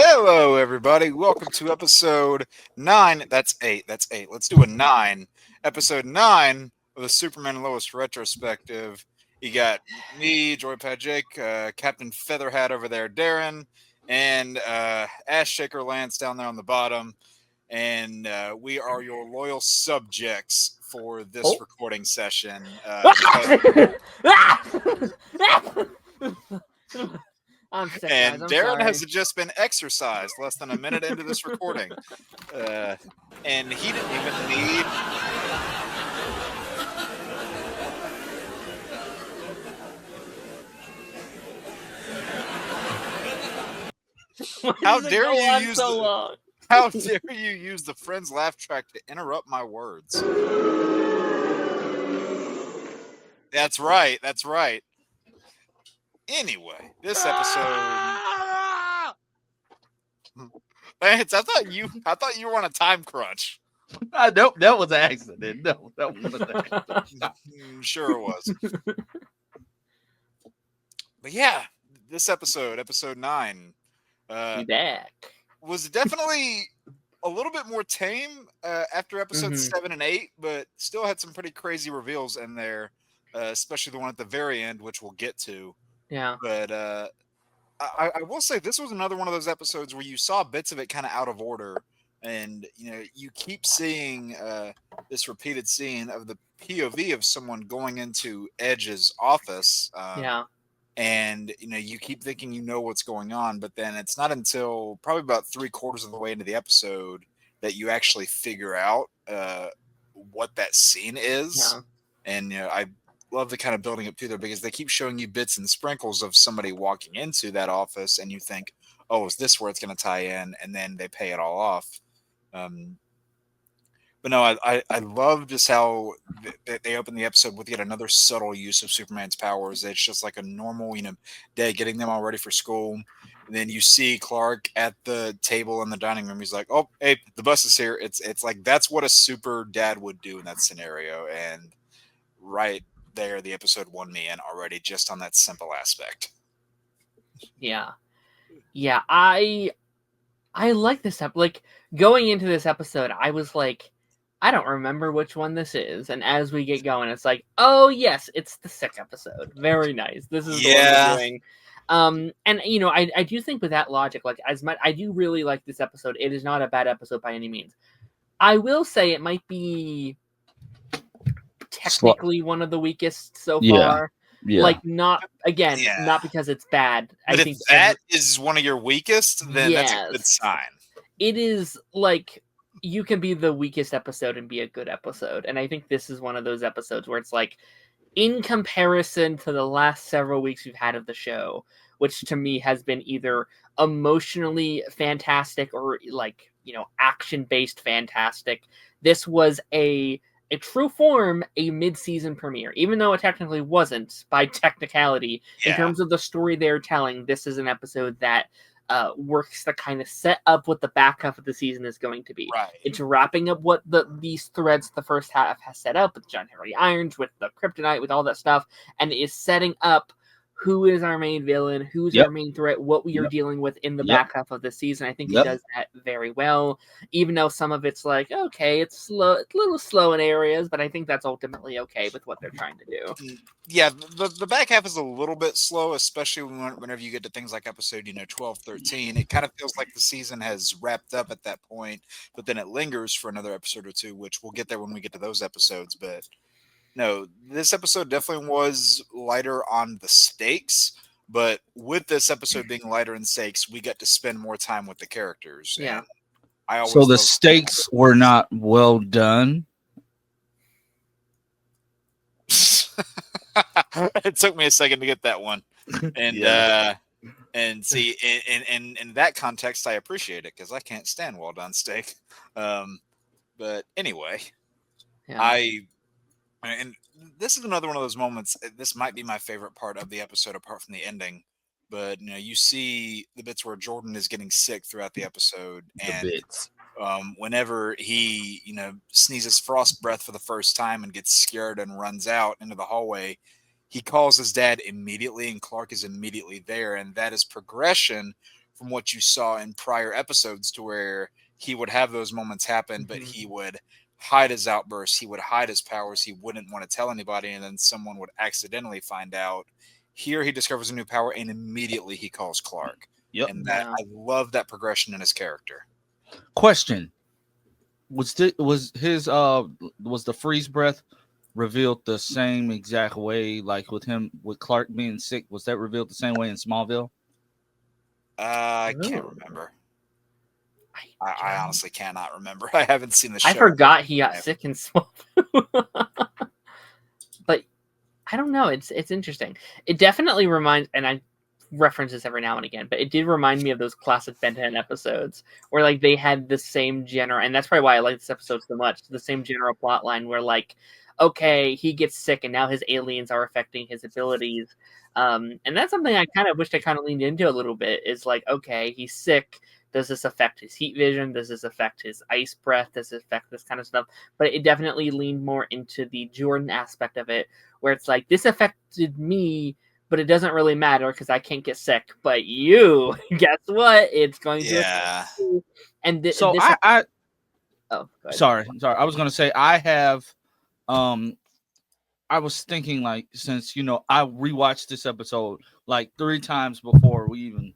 Hello, everybody. Welcome to episode 9. That's 8. That's 8. Let's do a 9. Episode 9 of the Superman and Lois retrospective. You got me, Joypad Jake, Captain Featherhat over there, Darren, and Ash Shaker Lance down there on the bottom. And we are your loyal subjects for this recording session. I'm sick, And guys. I'm Darren sorry. has just been exercised less than a minute into this recording. And he didn't even need. How dare you use How dare you use the Friends laugh track to interrupt my words? That's right. That's right. Anyway, this episode. Lance, I thought you were on a time crunch. Nope, that was an accident. No, that was an accident. Sure it was. But yeah, this episode 9, Be back. was definitely a little bit more tame after episodes 7 and 8, but still had some pretty crazy reveals in there, especially the one at the very end, which we'll get to. Yeah. But I will say this was another one of those episodes where you saw bits of it kind of out of order, and you keep seeing this repeated scene of the POV of someone going into Edge's office. Yeah. And you keep thinking you know what's going on, but then it's not until probably about 3/4 of the way into the episode that you actually figure out what that scene is. Yeah. And I love the kind of building up to there because they keep showing you bits and sprinkles of somebody walking into that office, and you think, "Oh, is this where it's going to tie in?" And then they pay it all off. But no, I love just how they open the episode with yet another subtle use of Superman's powers. It's just like a normal, day getting them all ready for school. And then you see Clark at the table in the dining room. He's like, "Oh, hey, the bus is here." It's like that's what a super dad would do in that scenario. And right there, the episode won me in already just on that simple aspect. Yeah. Yeah. I like this episode. Like, going into this episode, I was like, I don't remember which one this is. And as we get going, it's like, oh yes, it's the 6th episode. Very nice. This is the one we're doing. And I do think with that logic, like, as much I do really like this episode. It is not a bad episode by any means. I will say it might be technically one of the weakest so far. Yeah. Like, not because it's bad. But if that is one of your weakest, then that's a good sign. It is like, you can be the weakest episode and be a good episode. And I think this is one of those episodes where it's like, in comparison to the last several weeks we've had of the show, which to me has been either emotionally fantastic or like, action-based fantastic, this was a true form, a mid-season premiere, even though it technically wasn't by technicality. In terms of the story they're telling, this is an episode that works to kind of set up what the back half of the season is going to be. Right. It's wrapping up what these threads the first half has set up with John Henry Irons, with the kryptonite, with all that stuff, and is setting up who is our main villain, who's our main threat, what we are dealing with in the back half of the season. I think he does that very well, even though some of it's like, okay, it's slow, it's a little slow in areas, but I think that's ultimately okay with what they're trying to do. Yeah, the back half is a little bit slow, especially whenever you get to things like episode 12, 13. It kind of feels like the season has wrapped up at that point, but then it lingers for another episode or two, which we'll get there when we get to those episodes. But no, this episode definitely was lighter on the stakes, but with this episode being lighter in stakes, we got to spend more time with the characters. Yeah. So the stakes were not well done. It took me a second to get that one. And and see, in that context, I appreciate it because I can't stand well done steak. But anyway, and this is another one of those moments. This might be my favorite part of the episode, apart from the ending. But you see the bits where Jordan is getting sick throughout the episode, and whenever he sneezes frost breath for the first time and gets scared and runs out into the hallway, he calls his dad immediately, and Clark is immediately there, and that is progression from what you saw in prior episodes, to where he would have those moments happen, but he would hide his outbursts, he would hide his powers, he wouldn't want to tell anybody, and then someone would accidentally find out. Here he discovers a new power, and immediately he calls Clark. Yep. And that I love that progression in his character. Question: was the freeze breath revealed the same exact way, like with Clark being sick? Was that revealed the same way in Smallville? I can't remember. I honestly cannot remember. I haven't seen the show. I forgot he got sick in Smallville. But I don't know. It's interesting. It definitely reminds, and I reference this every now and again, but it did remind me of those classic Ben 10 episodes where like they had the same general, and that's probably why I like this episode so much. The same general plot line where like, okay, he gets sick and now his aliens are affecting his abilities. And that's something I kind of wished I kind of leaned into a little bit, is like, okay, he's sick. Does this affect his heat vision? Does this affect his ice breath? Does this affect this kind of stuff? But it definitely leaned more into the Jordan aspect of it, where it's like, this affected me, but it doesn't really matter because I can't get sick. But you, guess what? It's going to affect you. And oh, go ahead. Sorry. I was going to say I have. I was thinking, like, since I rewatched this episode like 3 times before we even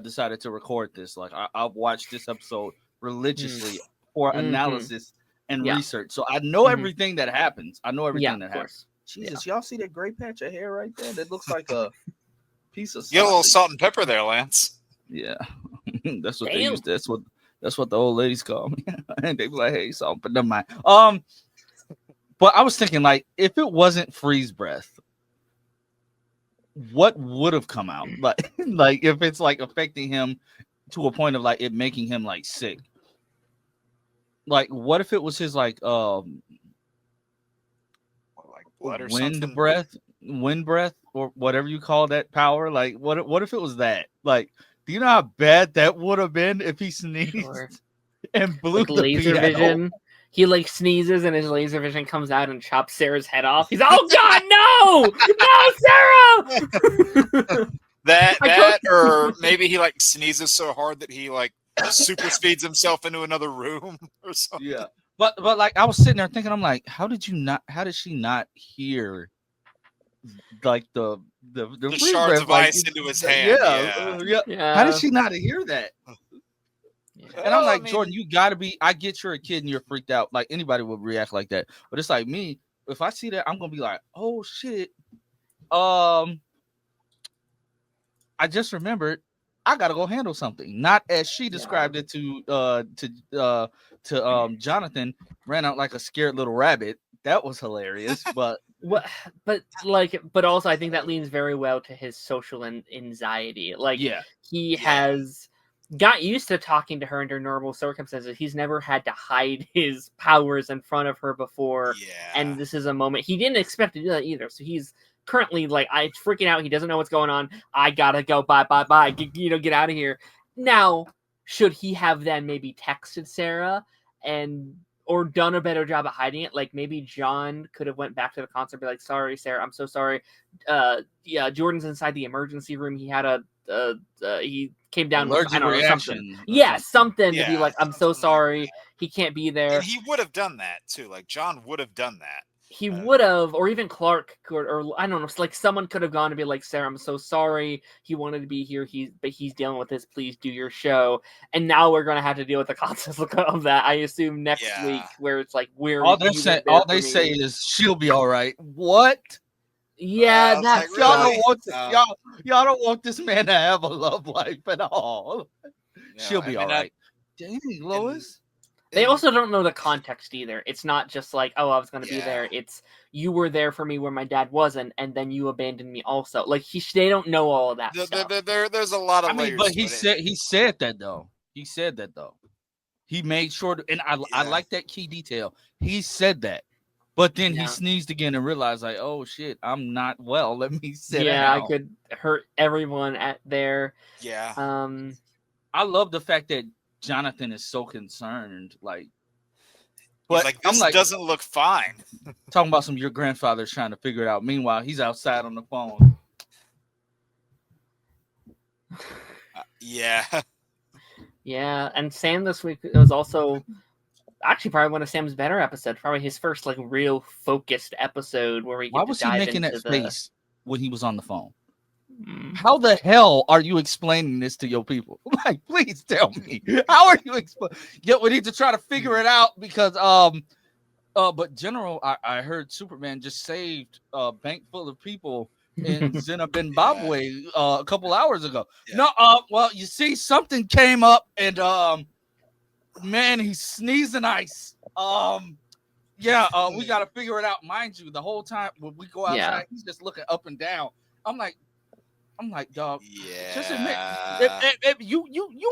decided to record this. Like, I've watched this episode religiously for analysis and research, so I know everything that happens. I know everything that happens. Jesus, y'all see that gray patch of hair right there? That looks like a piece of. You get a little salt and pepper there, Lance. Yeah, that's what they use. That's what the old ladies call me. And they be like, "Hey, salt," but never mind. But I was thinking, like, if it wasn't freeze breath, what would have come out? Like if it's like affecting him to a point of like it making him like sick. Like, what if it was his like blood or wind breath, or whatever you call that power? Like, what if it was that? Like, do you know how bad that would have been if he sneezed and blew like the laser piano? vision? He like sneezes and his laser vision comes out and chops Sarah's head off. He's oh god, no, Sarah! that or maybe he like sneezes so hard that he like super speeds himself into another room or something. Yeah, but like I was sitting there thinking, I'm like, how did she not hear like the shards of ice into his hand? Yeah. How did she not hear that? And I'm like, Jordan, you gotta be. I get you're a kid and you're freaked out. Like anybody would react like that. But it's like me. If I see that, I'm gonna be like, oh shit. I just remembered. I gotta go handle something. Not as she described it to Jonathan. Ran out like a scared little rabbit. That was hilarious. But but also I think that leans very well to his social anxiety. Like he has got used to talking to her under normal circumstances. He's never had to hide his powers in front of her before. And this is a moment he didn't expect to do that either. So he's currently like, it's freaking out. He doesn't know what's going on. I gotta go. Bye. Get out of here. Now, should he have then maybe texted Sarah or done a better job at hiding it? Like maybe John could have went back to the concert and be like, sorry, Sarah, I'm so sorry. Jordan's inside the emergency room. He had he came down with something. Something to be like, I'm so sorry. He can't be there. And he would have done that too. Like John would have done that. He would have, or even Clark could, or I don't know, like someone could have gone to be like, Sarah, I'm so sorry. He wanted to be here. But he's dealing with this. Please do your show. And now we're going to have to deal with the consequences of that. I assume next week, where it's like, all they say is she'll be all right. What? Yeah, that's like, y'all don't want this man to have a love life at all. She'll be all right. Dang, Lois. They also don't know the context either. It's not just like, oh, I was going to be there. It's you were there for me where my dad wasn't, and then you abandoned me also. Like they don't know all of that stuff. There's a lot of layers. But he said that though. He said that though. He made sure and I like that key detail. He said that. But then he sneezed again and realized, like, oh shit, I'm not well. Let me sit down. I could hurt everyone there. Yeah. I love the fact that Jonathan is so concerned, like, but like, this doesn't look fine. Talking about your grandfather's trying to figure it out. Meanwhile, he's outside on the phone. Yeah. Yeah, and Sam this week it was also actually probably one of Sam's better episodes. Probably his first like real focused episode where we Why get to was he dive making into that face when he was on the phone? Mm. How the hell are you explaining this to your people? Like, please tell me. How are you explaining? Yeah, we need to try to figure it out because but General, I heard Superman just saved a bank full of people in Zimbabwe a couple hours ago. Yeah. No, well, you see, something came up and man, he's sneezing ice. Yeah, we got to figure it out. Mind you, the whole time when we go outside, he's just looking up and down. I'm like, dog, just admit you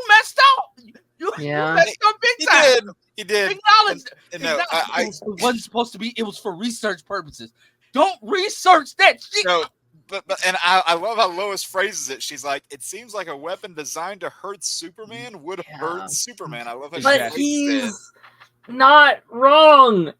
messed up. You messed up big time. He did. Acknowledge it wasn't supposed to be. It was for research purposes. Don't research that shit. No, but I love how Lois phrases it. She's like, "It seems like a weapon designed to hurt Superman would hurt Superman." I love how but she he's not wrong.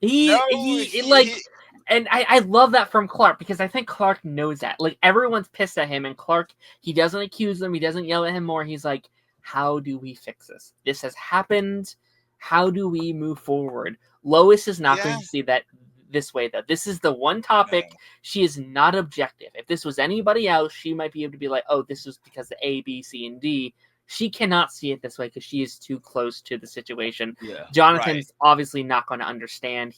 And I love that from Clark because I think Clark knows that. Like everyone's pissed at him, and Clark, he doesn't accuse them. He doesn't yell at him more. He's like, "How do we fix this? This has happened. How do we move forward?" Lois is not going to see that this way, though. This is the one topic she is not objective. If this was anybody else, she might be able to be like, "Oh, this is because of A, B, C, and D." She cannot see it this way because she is too close to the situation. Yeah, Jonathan's obviously not going to understand.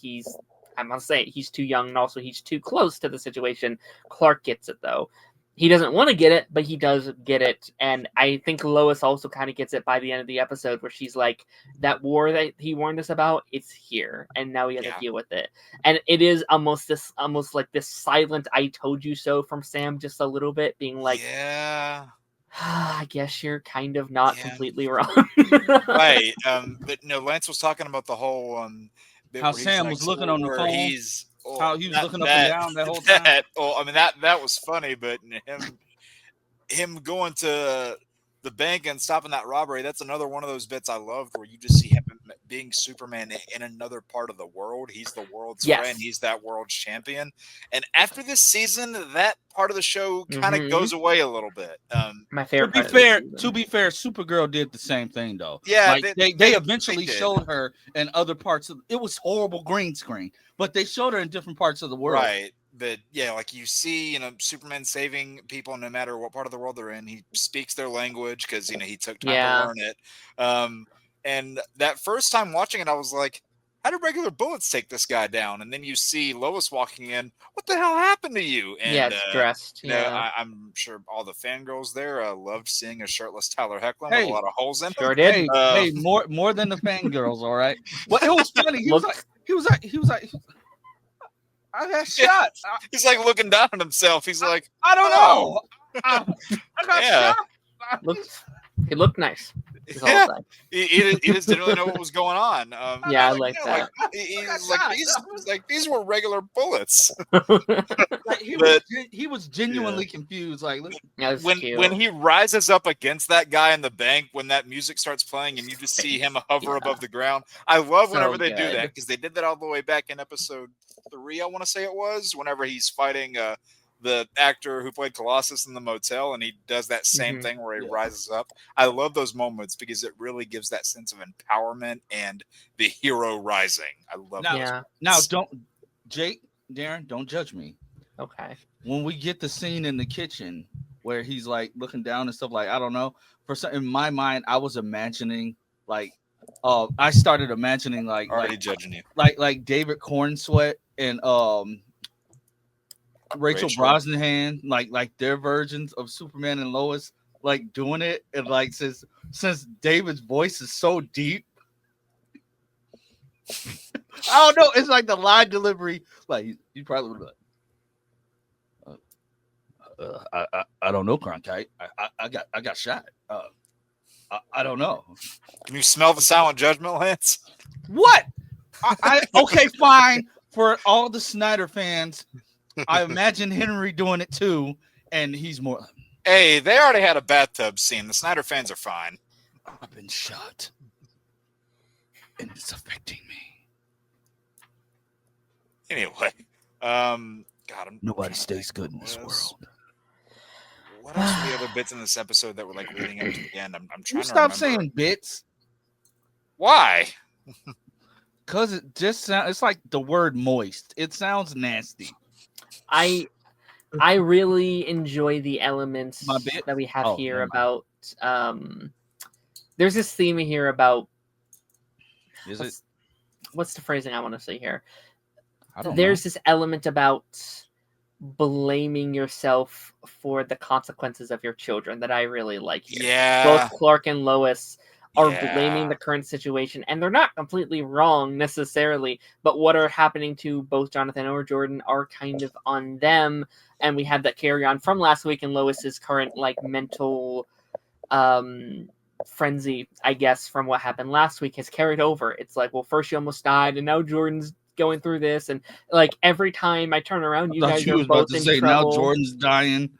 I'm going to say he's too young, and also he's too close to the situation. Clark gets it, though. He doesn't want to get it, but he does get it. And I think Lois also kind of gets it by the end of the episode where she's like, that war that he warned us about, it's here. And now we got to deal with it. And it is almost like this silent I told you so from Sam just a little bit, being like, I guess you're kind of not completely wrong. Right. But no, Lance was talking about the whole how Sam was looking on the phone. How he was looking up and down that whole time. Well, I mean that was funny, but him going to the bank and stopping that robbery, that's another one of those bits I loved where you just see him being Superman in another part of the world. He's the world's friend. He's that world's champion. And after this season, that part of the show kind of goes away a little bit. My favorite. To be fair, Supergirl did the same thing though. Yeah, like they eventually showed her in other parts of it was horrible green screen, but they showed her in different parts of the world. Right. But yeah, like you see, Superman saving people no matter what part of the world they're in. He speaks their language because he took time to learn it. And that first time watching it, I was like, how did regular bullets take this guy down? And then you see Lois walking in. What the hell happened to you? And it's dressed. I'm sure all the fangirls there loved seeing a shirtless Tyler Hoechlin with a lot of holes in him. Sure did. Hey, more than the fangirls, all right. Well, it was funny. He was like. I got shot. He's like looking down at himself. He's like, I don't know. I got shot. He looked nice. Yeah. He just didn't really know what was going on. I like that. These were regular bullets. He was genuinely confused. Like, when he rises up against that guy in the bank, when that music starts playing and you just see him hover above the ground. I love whenever they do that because they did that all the way back in episode 3. I want to say it was whenever he's fighting the actor who played Colossus in the motel, and he does that same thing where he rises up. I love those moments because it really gives that sense of empowerment and the hero rising. I love that. Now, Darren, don't judge me. Okay. When we get the scene in the kitchen where he's like looking down and stuff, like I don't know. In my mind, I was imagining I started imagining already judging you, like David Cornsweet and Rachel Brosnahan, like their versions of Superman and Lois, like doing it, and like since David's voice is so deep, I don't know. It's like the line delivery, like you probably would be like, I don't know, Cronkite. I got shot. I don't know. Can you smell the silent judgment, Lance? What? Okay, fine. For all the Snyder fans. I imagine Henry doing it too, and he's more. Hey, they already had a bathtub scene. The Snyder fans are fine. I've been shot, and it's affecting me. Anyway, God, nobody stays good in this world. what else were the other bits in this episode that were like leading up to the end? I'm You trying to stop remember. saying bits. Why? Cause it just sounds. It's like the word moist. It sounds nasty. I really enjoy the elements My bit. that we have Oh, here never mind. about. There's this theme here about Is it? what's the phrasing I want to say here. I don't know. There's this element about blaming yourself for the consequences of your children that I really like here. Yeah. Both Clark and Lois are Yeah. blaming the current situation, and they're not completely wrong necessarily, but what are happening to both Jonathan or Jordan are kind of on them, and we have that carry on from last week and Lois's current like mental frenzy, I guess, from what happened last week has carried over. It's like, well, first she almost died, and now Jordan's going through this, and like every time I turn around, I you thought guys you are was about both to in say now trouble. Jordan's dying.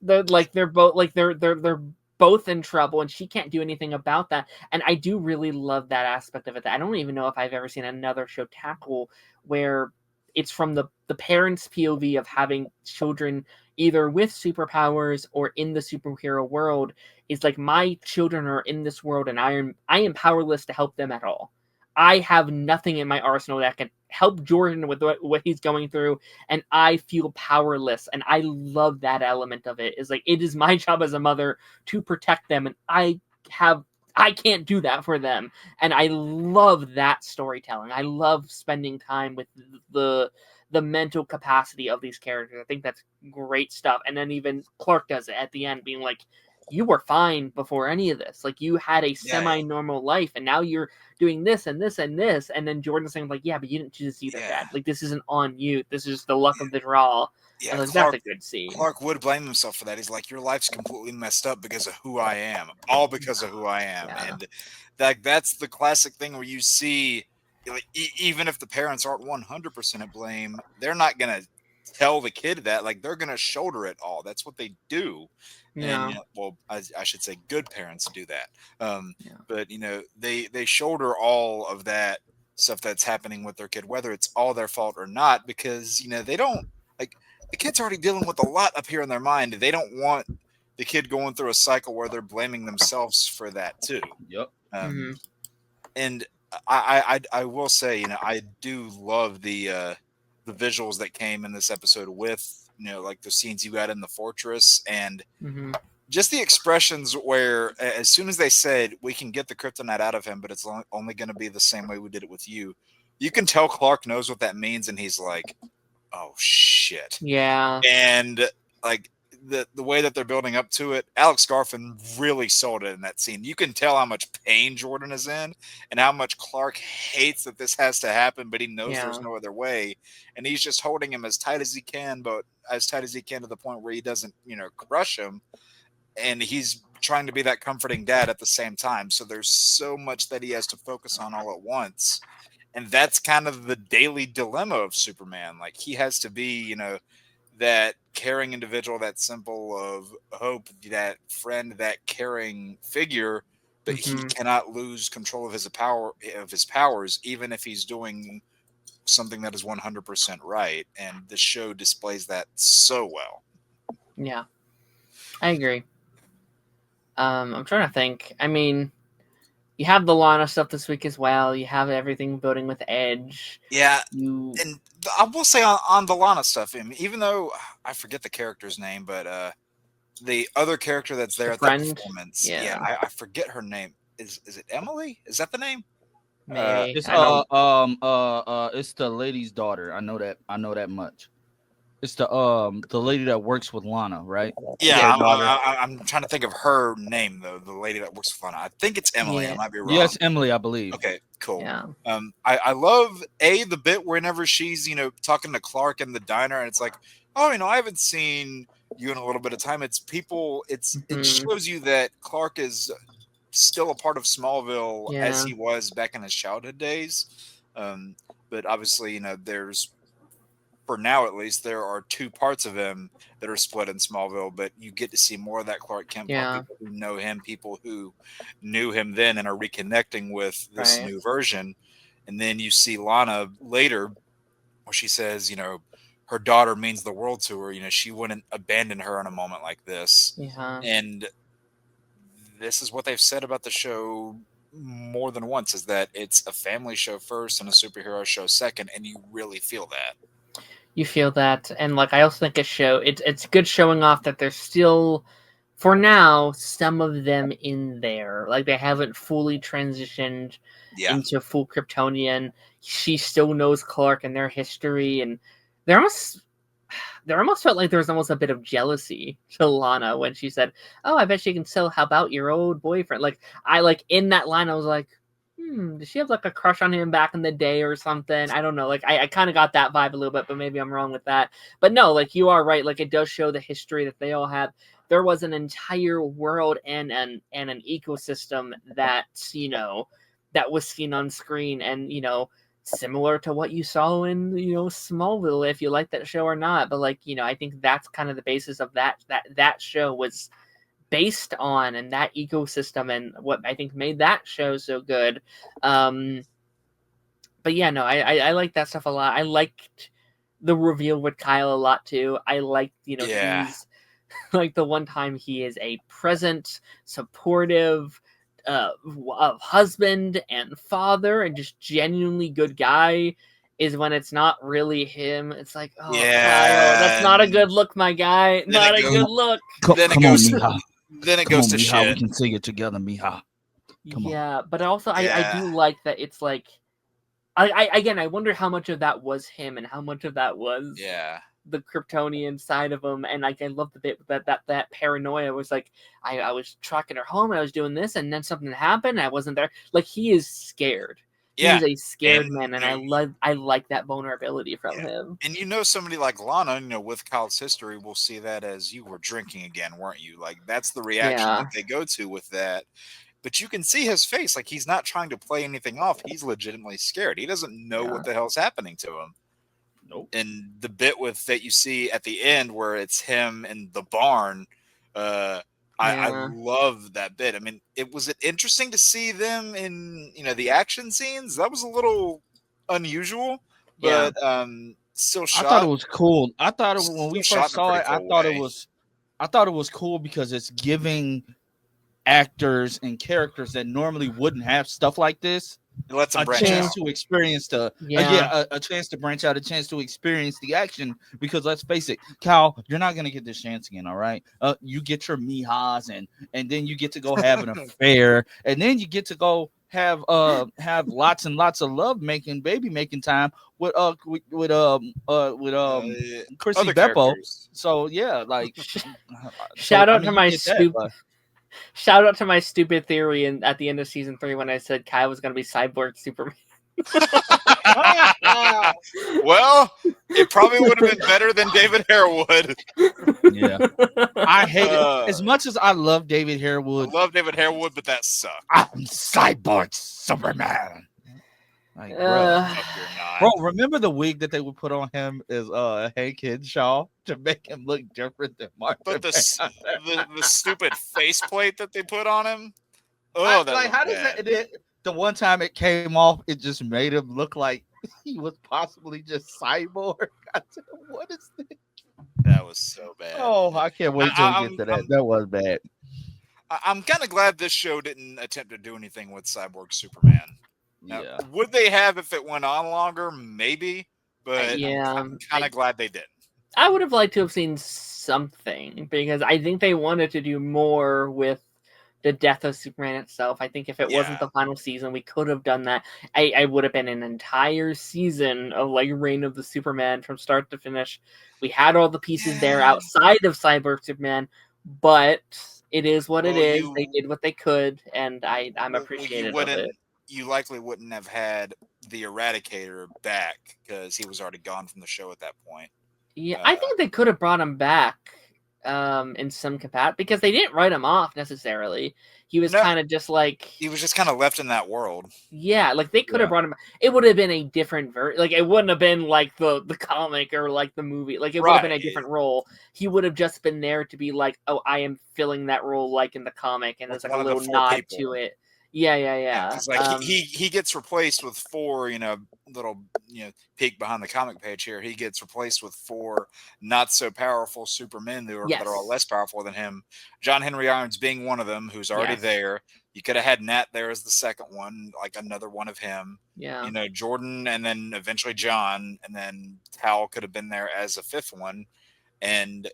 They're both like they're both in trouble, and she can't do anything about that. And I do really love that aspect of it. I don't even know if I've ever seen another show tackle where it's from the parents' POV of having children either with superpowers or in the superhero world. It's like, my children are in this world, and I am powerless to help them at all. I have nothing in my arsenal that can help Jordan with what he's going through, and I feel powerless. And I love that element of it. Is like, it is my job as a mother to protect them, and I can't do that for them. And I love that storytelling. I love spending time with the mental capacity of these characters. I think that's great stuff. And then even Clark does it at the end, being like, you were fine before any of this. Like, you had a semi-normal life, and now you're doing this and this and this. And then Jordan saying like, yeah, but you didn't choose either, Dad. Like, this isn't on you. This is just the luck of the draw. Yeah, Like, Clark, that's a good scene. Clark would blame himself for that. He's like, your life's completely messed up because of who I am. All because of who I am. Yeah. And that's the classic thing where you see, like, even if the parents aren't 100% at blame, they're not going to tell the kid that. Like, they're going to shoulder it all. That's what they do. Yeah. And, well, I should say good parents do that. Yeah. But, they shoulder all of that stuff that's happening with their kid, whether it's all their fault or not, because, they don't, like, the kid's already dealing with a lot up here in their mind. They don't want the kid going through a cycle where they're blaming themselves for that too. Yep. And I will say, I do love the visuals that came in this episode with, like the scenes you got in the fortress, and just the expressions where as soon as they said, we can get the kryptonite out of him, but it's only going to be the same way we did it with you. You can tell Clark knows what that means, and he's like, oh shit. Yeah. And like the way that they're building up to it, Alex Garfin really sold it in that scene. You can tell how much pain Jordan is in and how much Clark hates that this has to happen, but he knows there's no other way. And he's just holding him as tight as he can, but as tight as he can to the point where he doesn't, crush him. And he's trying to be that comforting dad at the same time. So there's so much that he has to focus on all at once. And that's kind of the daily dilemma of Superman. Like, he has to be, that caring individual, that symbol of hope, that friend, that caring figure, but he cannot lose control of his powers, even if he's doing something that is 100% right. And the show displays that so well. Yeah, I agree. I'm trying to think. I mean, you have the Lana stuff this week as well. You have everything building with Edge. Yeah, and I will say on the Lana stuff, even though I forget the character's name, but the other character that's there at that performance, I forget her name. Is it Emily? Is that the name? Maybe. It's it's the lady's daughter. I know that much. It's the lady that works with Lana, right? Yeah, I'm trying to think of her name though. The lady that works with Lana. I think it's Emily. I might be wrong. Yes, Emily, I believe. Okay, cool. Yeah. I love the bit whenever she's talking to Clark in the diner, and it's like, oh, I haven't seen you in a little bit of time. It's people. It shows you that Clark is still a part of Smallville as he was back in his childhood days. But obviously, there's, for now at least, there are two parts of him that are split in Smallville, but you get to see more of that Clark Kent part. People who know him, people who knew him then and are reconnecting with this new version. And then you see Lana later where she says, her daughter means the world to her. You know, she wouldn't abandon her in a moment like this. Yeah. And this is what they've said about the show more than once, is that it's a family show first and a superhero show second, and you really feel that. You feel that, and like I also think it's good showing off that there's still, for now, some of them in there. Like they haven't fully transitioned Yeah. into full Kryptonian. She still knows Clark and their history, and there almost felt like there was almost a bit of jealousy to Lana when she said, "Oh, I bet she can tell how about your old boyfriend." Like I like in that line, I was like, did she have like a crush on him back in the day or something? I don't know. Like I kind of got that vibe a little bit, but maybe I'm wrong with that. But no, like you are right. Like it does show the history that they all have. There was an entire world and an ecosystem that, you know, that was seen on screen, and you know, similar to what you saw in, you know, Smallville, if you like that show or not. But like, you know, I think that's kind of the basis of that show was based on, and that ecosystem, and what I think made that show so good. But yeah, no, I like that stuff a lot. I liked the reveal with Kyle a lot too. I liked, you know, Yeah. he's like the one time he is a present, supportive husband and father and just genuinely good guy, is when it's not really him. It's like, oh, Yeah, Kyle, that's not a good look, my guy. then Not it a goes- good look. Then it Come on, goes. Mija. Then it Come on, goes to Mija. We shit. can sing it together, Mija. Come on. Yeah, but also I Yeah. do like that it's like I again I wonder how much of that was him and how much of that was Yeah. the Kryptonian side of him. And like I love the bit that paranoia was like I was tracking her home and I was doing this and then something happened and I wasn't there. Like he is scared. Yeah. He's a scared And, man, and you know, I like that vulnerability from Yeah. him. And you know, somebody like Lana, you know, with Kyle's history, will see that as, you were drinking again, weren't you? Like that's the reaction Yeah. that they go to with that. But you can see his face, like he's not trying to play anything off. He's legitimately scared. He doesn't know Yeah. what the hell's happening to him. Nope. And the bit with that you see at the end where it's him in the barn, I Yeah. love that bit. I mean, was it interesting to see them in, you know, the action scenes? That was a little unusual, Yeah. but still I shot. thought it was cool. I thought when we Still shot first in a saw pretty it, I cool thought way. it was cool because it's giving actors and characters that normally wouldn't have stuff like this It lets them a branch chance out. to experience a chance to branch out, a chance to experience the action. Because let's face it, Cal, you're not gonna get this chance again. All right, you get your mijas and then you get to go have an affair, and then you get to go have lots and lots of love making, baby making time with Chrissy Other Beppo. characters. So yeah, like Shout out I mean, to my you get that, stupid. but- Shout out to my stupid theory at the end of season 3 when I said Kai was going to be Cyborg Superman. Well, it probably would have been better than David Harewood. Yeah, I hate it as much as I love David I Harewood. love David Harewood, but that sucked. I'm Cyborg Superman. Like, Fuck, you're not. bro, remember the wig that they would put on him as Hank Henshaw to make him look different than Mark? But the stupid faceplate that they put on him. Oh, Oh, that like how does that? The one time it came off, it just made him look like he was possibly just cyborg. I said, what is this? That was so bad. Oh, I can't wait till we get to that. That was bad. I'm kind of glad this show didn't attempt to do anything with Cyborg Superman. Now, Yeah. would they have if it went on longer? Maybe, but Yeah, I'm kind of glad they didn't. I would have liked to have seen something because I think they wanted to do more with the death of Superman itself. I think if it wasn't the final season, we could have done that. I would have been an entire season of like Reign of the Superman from start to finish. We had all the pieces there outside of Cyborg Superman, but it is what it is. They did what they could, and I'm appreciative of it. You likely wouldn't have had the Eradicator back because he was already gone from the show at that point. Yeah, I think they could have brought him back in some capacity because they didn't write him off necessarily. He was kind of just like he was just kind of left in that world. Yeah, like they could have brought him. It would have been a different version. Like it wouldn't have been like the comic or like the movie. Like it would have been a different role. He would have just been there to be like, oh, I am filling that role like in the comic, and there's like a little nod to it. Yeah. Because like he gets replaced with 4, little peek behind the comic page here. He gets replaced with 4 not so powerful supermen that are all less powerful than him. John Henry Irons being one of them, who's already there. You could have had Nat there as the second one, like another one of him. Yeah. Jordan, and then eventually John, and then Tal could have been there as a 5th one. And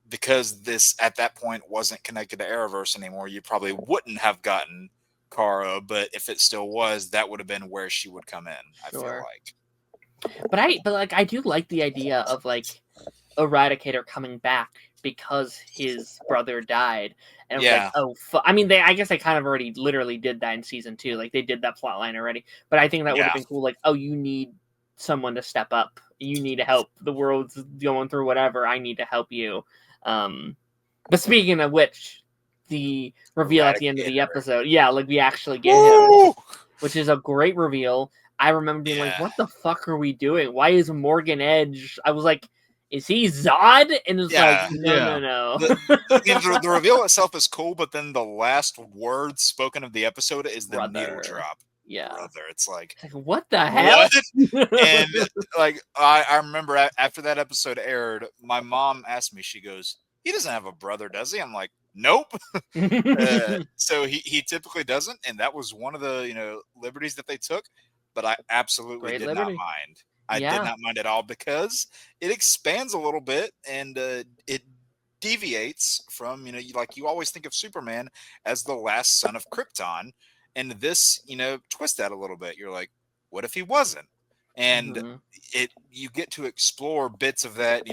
because this at that point wasn't connected to Arrowverse anymore, you probably wouldn't have gotten Kara, but if it still was, that would have been where she would come in. I feel like. But I do like the idea of like Eradicator coming back because his brother died, and it was like, I mean, I guess they kind of already literally did that in season 2. Like they did that plot line already. But I think that would have been cool. Like, oh, you need someone to step up. You need to help. The world's going through whatever. I need to help you. But speaking of which, the reveal at the end of the episode, like we actually get him, which is a great reveal. I remember being like, what the fuck are we doing? Why is Morgan Edge? I was like, is he Zod? And it's like, no. The reveal itself is cool, but then the last word spoken of the episode is the needle drop. Yeah. Brother. It's like what the hell? And like I remember after that episode aired, my mom asked me, she goes, he doesn't have a brother, does he? I'm like, nope. So he typically doesn't, and that was one of the liberties that they took, but I absolutely did not mind. I did not mind at all, because it expands a little bit, and it deviates from like you always think of Superman as the last son of Krypton, and this twist that a little bit. You're like, what if he wasn't? And you get to explore bits of that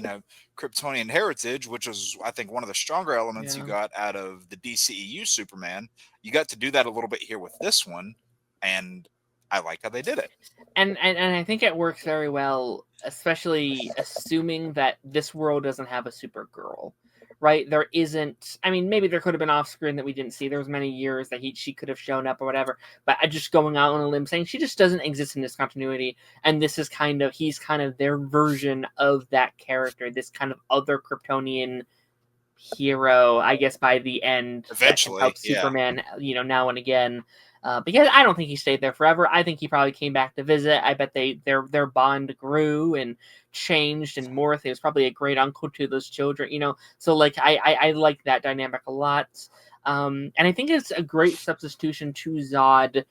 Kryptonian heritage, which is, I think, one of the stronger elements you got out of the DCEU Superman. You got to do that a little bit here with this one, and I like how they did it. And I think it works very well, especially assuming that this world doesn't have a Supergirl, right? There isn't. I mean, maybe there could have been off screen that we didn't see. There was many years that she could have shown up or whatever. But I just going out on a limb saying she just doesn't exist in this continuity. And this is he's kind of their version of that character, this kind of other Kryptonian hero, I guess, by the end. Eventually, help Superman, now and again. But yeah, I don't think he stayed there forever. I think he probably came back to visit. I bet their bond grew and changed and morphed. He was probably a great uncle to those children, So like I like that dynamic a lot. And I think it's a great substitution to Zod,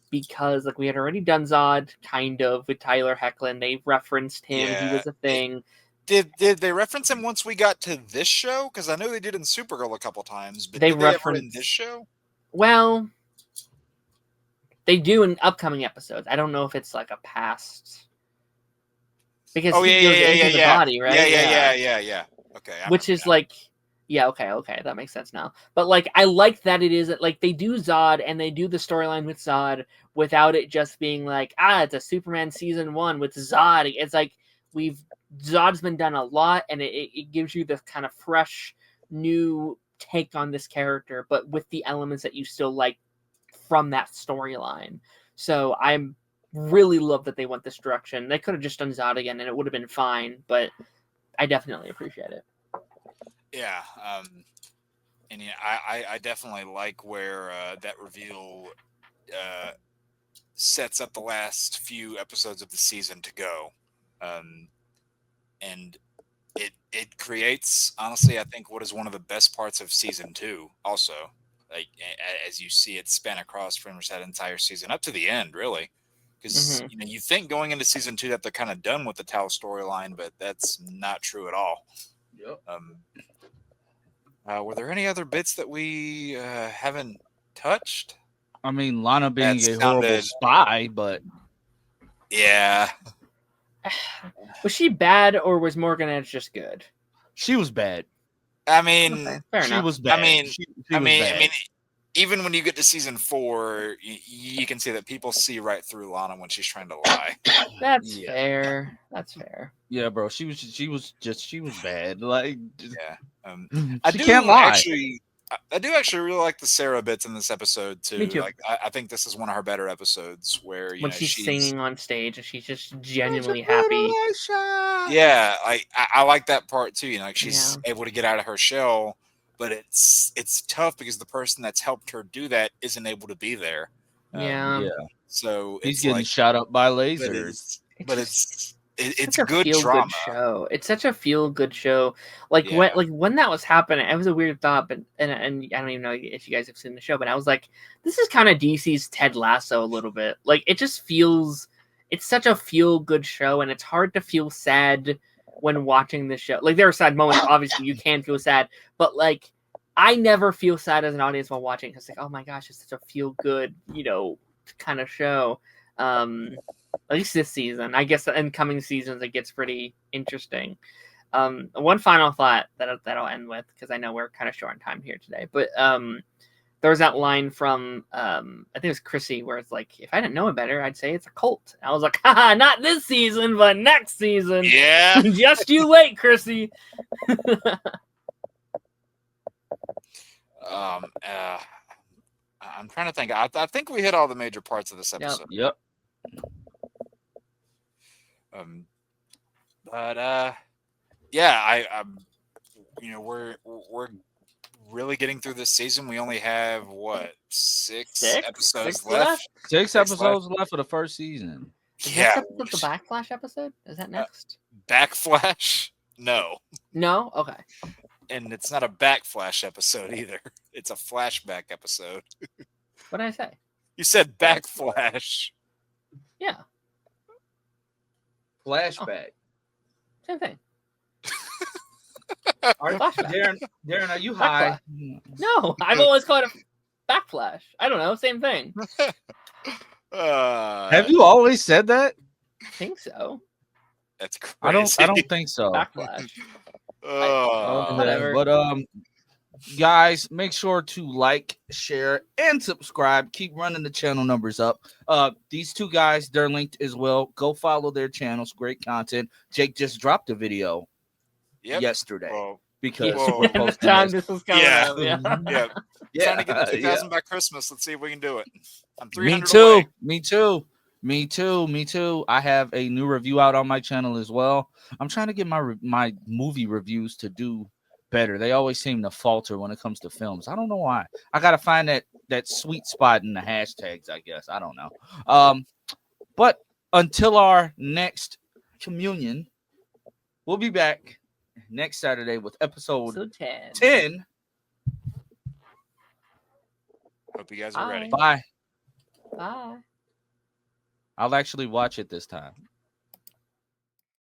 because like we had already done Zod kind of with Tyler Hoechlin. They referenced him. He was a thing. Did they reference him once we got to this show? Because I know they did in Supergirl a couple times, but did they ever in this show? Well, they do in upcoming episodes. I don't know if it's like a past, because he goes into the body, right? Yeah. Okay. Which is like, okay, that makes sense now. But like, I like that it is like they do Zod and they do the storyline with Zod without it just being like, it's a Superman season 1 with Zod. It's like Zod's been done a lot, and it gives you this kind of fresh, new take on this character, but with the elements that you still like from that storyline. So I'm really love that they went this direction. They could have just done Zod again and it would have been fine, but I definitely appreciate it. Yeah. And I definitely like where that reveal sets up the last few episodes of the season to go. And it creates, honestly, I think, what is one of the best parts of season 2 also. Like, as you see it span across pretty much that entire season up to the end, really, because you think going into season 2 that they're kind of done with the Tao storyline, but that's not true at all. Yep. Were there any other bits that we haven't touched? I mean, Lana being a horrible spy, but yeah. Was she bad, or was Morgan Edge just good? She was bad. I mean, she was bad. I mean, even when you get to season 4, you can see that people see right through Lana when she's trying to lie. That's fair. That's fair. Yeah, bro. She was bad. Like, I can't lie. I do actually really like the Sarah bits in this episode too. Me too. Like, I think this is one of her better episodes where when she's singing on stage and she's just genuinely happy. Yeah, I like that part too. Like she's able to get out of her shell, but it's tough because the person that's helped her do that isn't able to be there. Yeah. So He's it's getting like, shot up by but lasers. it's such a good feel-good drama. show. It's such a feel-good show. Like Yeah. when that was happening, it was a weird thought, but and I don't even know if you guys have seen the show, but I was like, this is kind of DC's Ted Lasso a little bit. Like it just feels, it's such a feel-good show, and it's hard to feel sad when watching the show. Like there are sad moments, obviously you can feel sad, but like I never feel sad as an audience while watching because like, oh my gosh, it's such a feel-good, kind of show. At least this season. I guess in coming seasons it gets pretty interesting. One final thought that I'll end with, because I know we're kind of short on time here today, but there was that line from I think it was Chrissy where it's like, if I didn't know it better, I'd say it's a cult. And I was like, haha, not this season, but next season. Yeah. Just you wait, Chrissy. I'm trying to think. I think we hit all the major parts of this episode. Yep. But yeah, we're really getting through this season. We only have six episodes left. Six episodes left for the first season. Yeah. Is the Backflash episode? Is that next? Backflash? No. No? Okay. And it's not a Backflash episode either. It's a flashback episode. What did I say? You said Backflash. Yeah. Flashback. Same thing. Darren, are you high? No, I've always called it Backflash. I don't know. Same thing. Have you always said that? I think so. That's crazy. I don't think so. Backlash. Whatever. But guys, make sure to like, share, and subscribe. Keep running the channel numbers up. These two guys, they're linked as well. Go follow their channels. Great content. Jake just dropped a video yesterday because we're at the posting time this. this was coming out. Yeah. Trying to get to 2,000 by Christmas. Let's see if we can do it. I'm 300 Me away. Me too. I have a new review out on my channel as well. I'm trying to get my movie reviews to do better. They always seem to falter when it comes to films. I don't know why. I gotta find that sweet spot in the hashtags, I guess. I don't know. But until our next communion, we'll be back next Saturday with episode 10. Hope you guys are ready. Bye. Bye. I'll actually watch it this time.